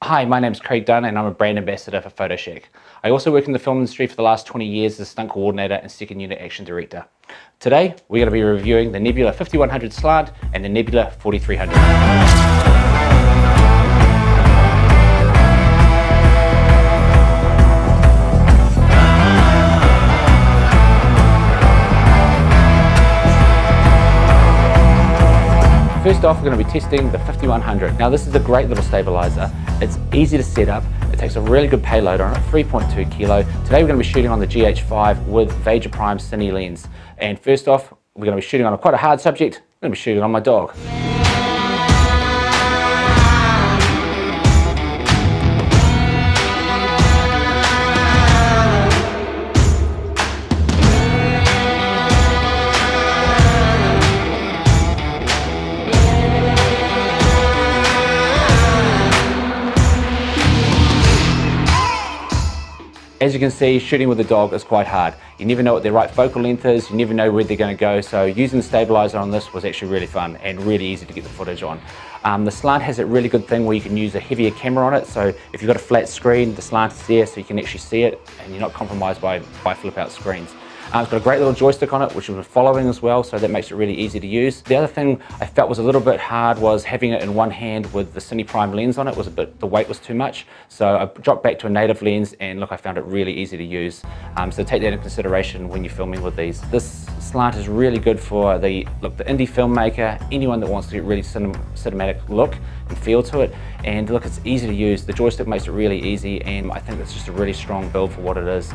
Hi, my name's Craig Dunn and I'm a brand ambassador for Photoshack. I also work in the film industry for the last 20 years as a stunt coordinator and second unit action director. Today, we're going to be reviewing the Nebula 5100 slant and the Nebula 4300. First off, we're going to be testing the 5100. Now this is a great little stabilizer. It's easy to set up. It takes a really good payload on it, 3.2 kilo. Today we're going to be shooting on the GH5 with Vega Prime Cine lens. And first off, we're going to be shooting on quite a hard subject. I'm going to be shooting on my dog. As you can see, shooting with a dog is quite hard. You never know what their right focal length is, you never know where they're going to go, so using the stabilizer on this was actually really fun and really easy to get the footage on. The slant has a really good thing where you can use a heavier camera on it, so if you've got a flat screen, the slant is there so you can actually see it and you're not compromised by flip out screens. It's got a great little joystick on it, which we're following as well, so that makes it really easy to use. The other thing I felt was a little bit hard was having it in one hand with the Cine Prime lens on it. The weight was too much, so I dropped back to a native lens, and look, I found it really easy to use. So take that into consideration when you're filming with these. This slant is really good for the indie filmmaker, anyone that wants to get really cinematic look and feel to it. And look, it's easy to use. The joystick makes it really easy, and I think it's just a really strong build for what it is.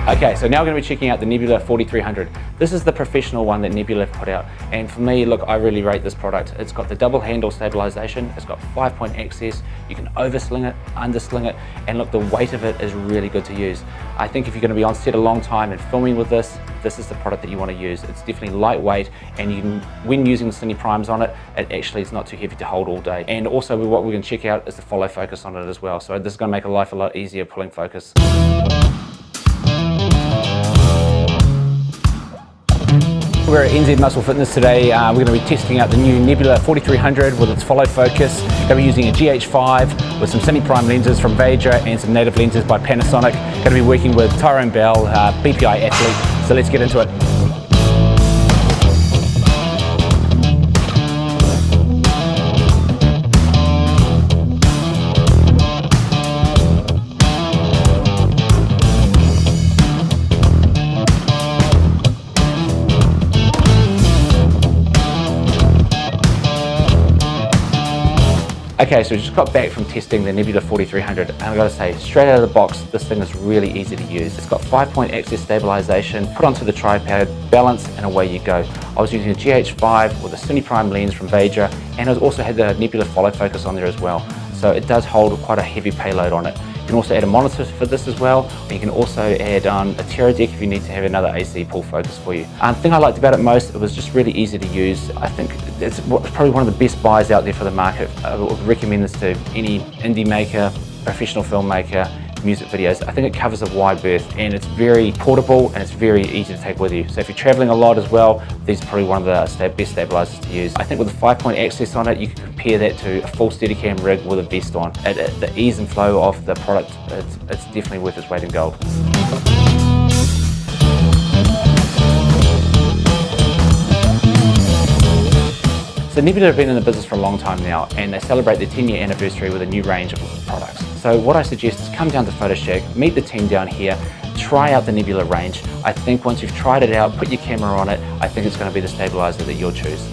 Okay, so now we're going to be checking out the Nebula 4300. This is the professional one that Nebula put out, and for me, look, I really rate this product. It's got the double handle stabilization, it's got 5-point access, you can oversling it, undersling it, and look, the weight of it is really good to use. I think if you're going to be on set a long time and filming with this, this is the product that you want to use. It's definitely lightweight, and you can, when using the Cine Primes on it, it actually is not too heavy to hold all day. And also what we're going to check out is the follow focus on it as well, so this is going to make life a lot easier pulling focus. We're at NZ Muscle Fitness today. We're going to be testing out the new Nebula 4300 with its follow focus. We're going to be using a GH5 with some Cine Prime lenses from Vega and some native lenses by Panasonic. Going to be working with Tyrone Bell, BPI athlete. So let's get into it. Okay, so we just got back from testing the Nebula 4300, and I've got to say, straight out of the box, this thing is really easy to use. It's got 5-point access stabilization, put onto the tripod, balance, and away you go. I was using a GH5 with a Cine Prime lens from Vega, and it also had the Nebula follow focus on there as well. So it does hold quite a heavy payload on it. You can also add a monitor for this as well, and you can also add a Deck if you need to have another AC pull focus for you. The thing I liked about it most, it was just really easy to use. I think it's probably one of the best buys out there for the market. I would recommend this to any indie maker, professional filmmaker, music videos. I think it covers a wide berth, and it's very portable and it's very easy to take with you. So if you're traveling a lot as well, these are probably one of the best stabilizers to use. I think with the 5-point access on it, you can compare that to a full Steadicam rig with a vest on. The ease and flow of the product, it's definitely worth its weight in gold. So Nebula have been in the business for a long time now, and they celebrate their 10-year anniversary with a new range of products. So what I suggest is come down to Photoshack, meet the team down here, try out the Nebula range. I think once you've tried it out, put your camera on it, I think it's going to be the stabilizer that you'll choose.